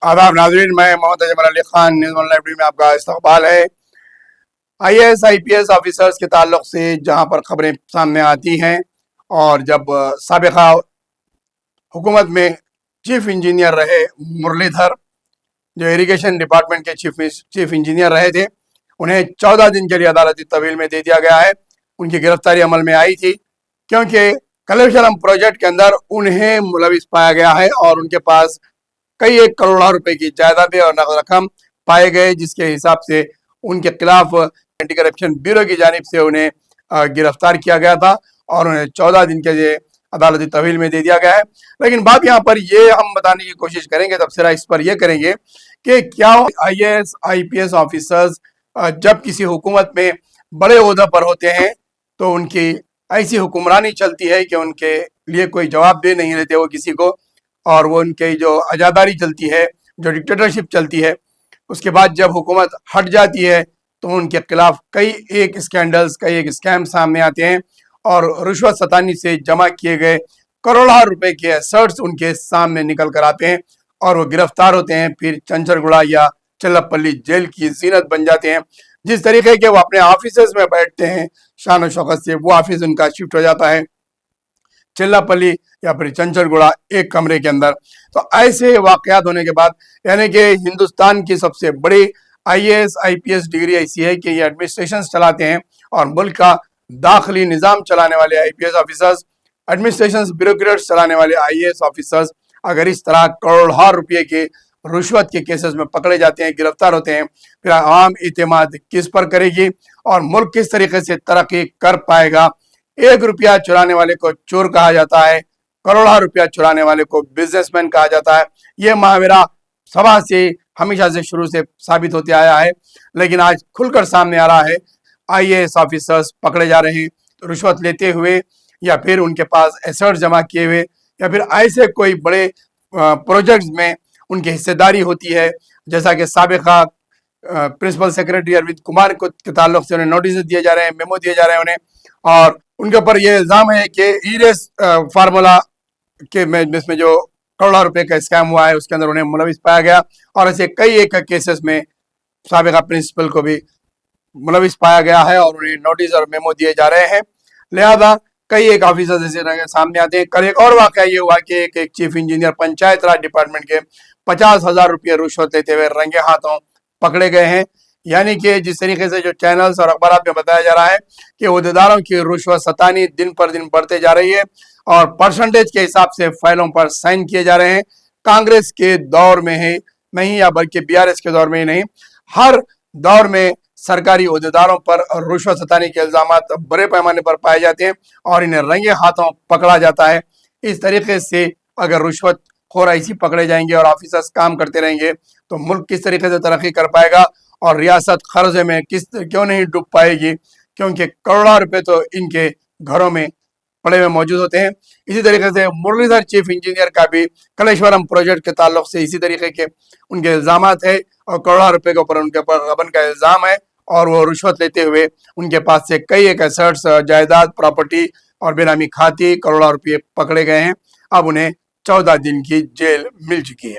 आदाब नाजरीन, मैं Mohammad Ajmal Ali Khan news one library में आपका इस्तकबाल है। IAS IPS ऑफिसर्स के ताल्लुक से जहां पर खबरें सामने आती हैं, और जब साबिका हुकूमत में चीफ इंजीनियर रहे मुरलीधर, जो इरिगेशन डिपार्टमेंट के चीफ इंजीनियर रहे थे, उन्हें 14 दिन के लिए अदालती तवील में दे दिया गया है। उनकी गिरफ्तारी अमल में आई थी क्योंकि कलेश्वरम प्रोजेक्ट के अंदर उन्हें मुलविस पाया गया है और उनके पास कई एक करोड़ रुपए की जायदादें और नकद रकम पाए गए, जिसके हिसाब से उनके खिलाफ एंटी करप्शन ब्यूरो की जानिब से उन्हें गिरफ्तार किया गया था और उन्हें 14 दिन के लिए अदालती तवील में दे दिया गया है। लेकिन बात यहाँ पर ये हम बताने की कोशिश करेंगे, तबसरा इस पर यह करेंगे कि क्या IAS IPS ऑफिसर्स जब किसी हुकूमत में बड़े ओहदे पर होते हैं तो उनकी ऐसी हुक्मरानी चलती है कि उनके लिए कोई जवाब दे नहीं लेते वो किसी को, और वो उनके जो आज़ादारी चलती है, जो डिक्टेटरशिप चलती है, उसके बाद जब हुकूमत हट जाती है तो उनके खिलाफ कई एक स्कैंडल्स, कई एक स्कैम सामने आते हैं और रुश्वत सतानी से जमा किए गए करोड़ों रुपए के एसेट्स उनके सामने निकल कर आते हैं और वो गिरफ्तार होते हैं, फिर चंचरगुड़ा या चल्लपल्ली जेल की जीनत बन जाते हैं। जिस तरीके के वो अपने ऑफिस में बैठते हैं शान और शौकत से, वो ऑफिस उनका शिफ्ट हो जाता है चिल्लापल्ली या फिर चंचलगुड़ा एक कमरे के अंदर। तो ऐसे वाकयात होने के बाद, यानी कि हिंदुस्तान की सबसे बड़ी IAS IPS डिग्री ऐसी है कि ये एडमिनिस्ट्रेशन चलाते हैं और मुल्क का दाखिली निज़ाम चलाने वाले IPS ऑफिसर्स, एडमिनिस्ट्रेशन ब्यूरोक्रेट्स चलाने वाले IAS ऑफिसर्स अगर इस तरह करोड़ों रुपये के रुश्वत के केसेस में पकड़े जाते हैं, गिरफ्तार होते हैं, फिर आवाम इत्तेमाद किस पर करेगी और मुल्क किस तरीके से तरक्की कर पाएगा। 1 रुपया चुराने वाले को चोर कहा जाता है, करोड़ों रुपया चुराने वाले को बिजनेसमैन कहा जाता है। यह मुहावरा सभा से हमेशा से शुरू से साबित होते आया है, लेकिन आज खुलकर सामने आ रहा है। IAS ऑफिसर्स पकड़े जा रहे हैं रुश्वत लेते हुए, या फिर उनके पास एसेट जमा किए हुए, या फिर ऐसे कोई बड़े प्रोजेक्ट्स में उनकी हिस्सेदारी होती है, जैसा कि साबिका प्रिंसिपल सेक्रेटरी अरविंद कुमार को के ताल्लुक से उन्हें नोटिस दिए जा रहे हैं, मेमो दिए जा रहे हैं उन्हें, और उनके ऊपर यह इल्ज़ाम है कि ईरेस फार्मूला के में जो करोड़ों रुपए का स्कैम हुआ है उसके अंदर उन्हें मुलविस पाया गया, और ऐसे कई एक केसेस में साबिका प्रिंसिपल को भी मुलविस पाया गया है और उन्हें नोटिस और मेमो दिए जा रहे हैं। लिहाजा कई एक ऑफिसर ऐसे सामने आते हैं। कल एक और वाकया ये हुआ कि एक चीफ इंजीनियर पंचायत राज डिपार्टमेंट के 50,000 रुपये रुश्वत लेते हुए रंगे हाथों पकड़े गए हैं। यानी कि जिस तरीके से जो चैनल्स और अखबार में बताया जा रहा है कि अहदेदारों की रुश्वत सतानी दिन पर दिन बढ़ते जा रही है और परसेंटेज के हिसाब से फाइलों पर साइन किए जा रहे हैं। कांग्रेस के दौर में ही नहीं, या बल्कि BRS के दौर में ही नहीं, हर दौर में सरकारी अहदेदारों पर रुश्वत सतानी के इल्जाम बड़े पैमाने पर पाए जाते हैं और इन्हें रंगे हाथों पकड़ा जाता है। इस तरीके से अगर रुश्वत खोर ऐसी पकड़े जाएंगे और ऑफिसर्स काम करते रहेंगे तो मुल्क किस तरीके से तरक्की कर पाएगा और रियासत कर्जे में क्यों नहीं डूब पाएगी, क्योंकि करोड़ों रुपए तो इनके घरों में पड़े हुए मौजूद होते हैं। इसी तरीके से मुरलीधर चीफ इंजीनियर का भी कलेश्वरम प्रोजेक्ट के ताल्लुक से इसी तरीके के उनके इल्जाम है और करोड़ों रुपए के ऊपर उनके ऊपर गबन का इल्जाम है और वो रुश्वत लेते हुए उनके पास से कई एक एसेट्स, जायदाद, प्रॉपर्टी और बेनामी खाती करोड़ों रुपये पकड़े गए हैं। अब उन्हें 14 दिन की जेल मिल चुकी है।